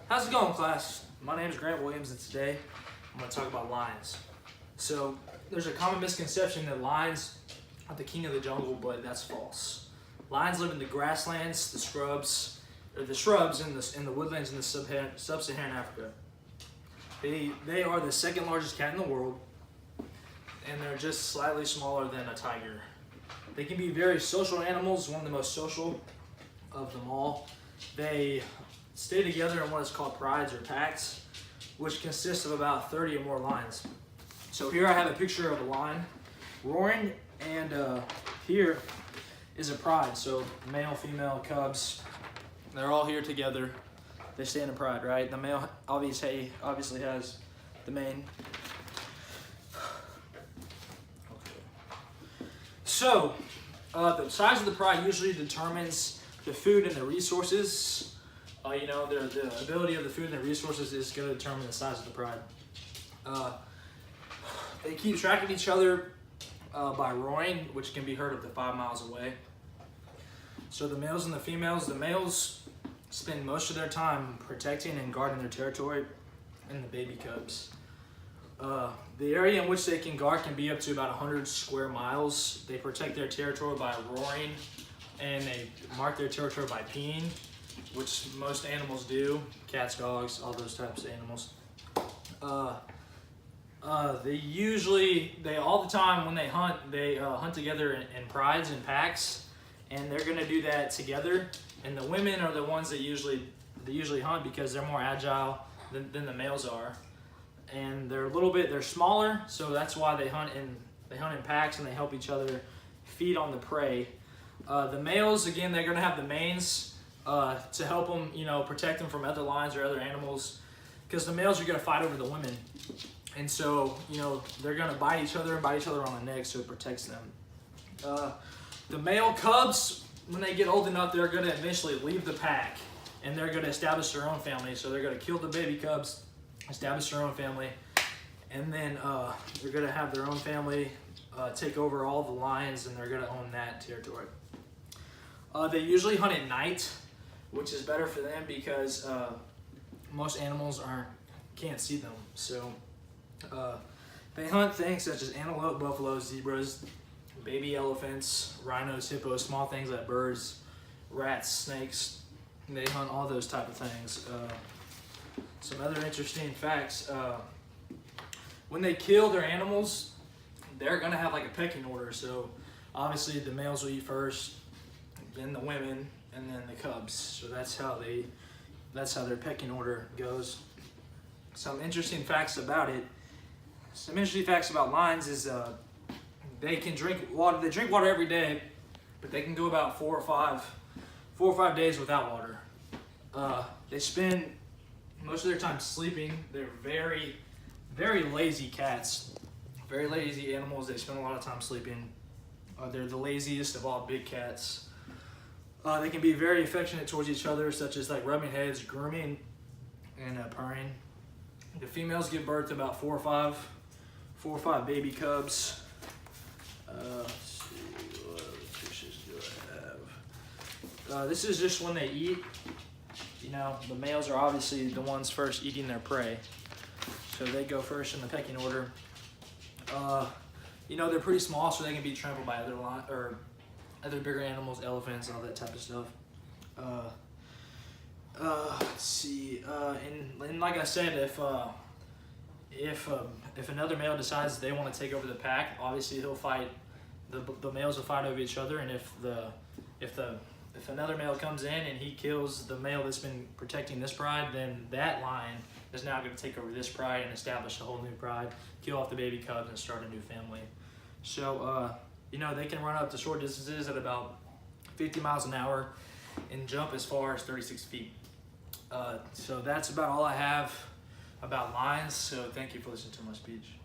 How's it going, class? My name is Grant Williams, and today I'm going to talk about lions. So, there's a common misconception that lions are the king of the jungle, but that's false. Lions live in the grasslands, the shrubs in the woodlands in the sub-Saharan Africa. They are the second largest cat in the world, and they're just slightly smaller than a tiger. They can be very social animals, one of the most social of them all. They stay together in what is called prides or packs, which consists of about 30 or more lions. So here I have a picture of a lion roaring, and here is a pride. So male, female, cubs, they're all here together. They stay in a pride, right? The male obviously has the mane. So the size of the pride usually determines the food and the resources. The ability of the food and the resources is going to determine the size of the pride. They keep track of each other by roaring, which can be heard up to 5 miles away. So the males and the males spend most of their time protecting and guarding their territory and the baby cubs. The area in which they can guard can be up to about 100 square miles. They protect their territory by roaring, and they mark their territory by peeing, which most animals do. Cats, dogs, all those types of animals. They all the time when they hunt together in prides and packs, and they're gonna do that together. And the women are the ones that usually hunt because they're more agile than the males are. And they're smaller, so that's why they hunt in packs, and they help each other feed on the prey. The males, again, they're gonna have the manes to help them, protect them from other lions or other animals, because the males are gonna fight over the women, and so they're gonna bite each other on the neck, so it protects them. The male cubs, when they get old enough, they're gonna eventually leave the pack, and they're gonna establish their own family. So they're gonna kill the baby cubs, establish their own family, and then they're gonna have their own family take over all the lions, and they're gonna own that territory. They usually hunt at night, which is better for them because most animals can't see them. So they hunt things such as antelope, buffalo, zebras, baby elephants, rhinos, hippos, small things like birds, rats, snakes. They hunt all those type of things. Some other interesting facts. When they kill their animals, they're gonna have like a pecking order. So obviously the males will eat first, then the women, and then the cubs. So that's how their pecking order goes. Some interesting facts about lions is they can drink water. They drink water every day, but they can go about 4 or 5 days without water. They spend most of their time sleeping. They're very, very lazy cats, very lazy animals. They spend a lot of time sleeping. They're the laziest of all big cats. They can be very affectionate towards each other, such as like rubbing heads, grooming, and purring. The females give birth to about 4 or 5 baby cubs. Let's see, what other pictures do I have? This is just when they eat. The males are obviously the ones first eating their prey, so they go first in the pecking order. They're pretty small, so they can be trampled by other bigger animals, elephants, all that type of stuff. Let's see. And like I said, if another male decides they want to take over the pack, obviously he'll fight. The males will fight over each other, and if another male comes in and he kills the male that's been protecting this pride, then that lion is now going to take over this pride and establish a whole new pride, kill off the baby cubs, and start a new family. So, they can run up to short distances at about 50 miles an hour and jump as far as 36 feet. So that's about all I have about lions. So thank you for listening to my speech.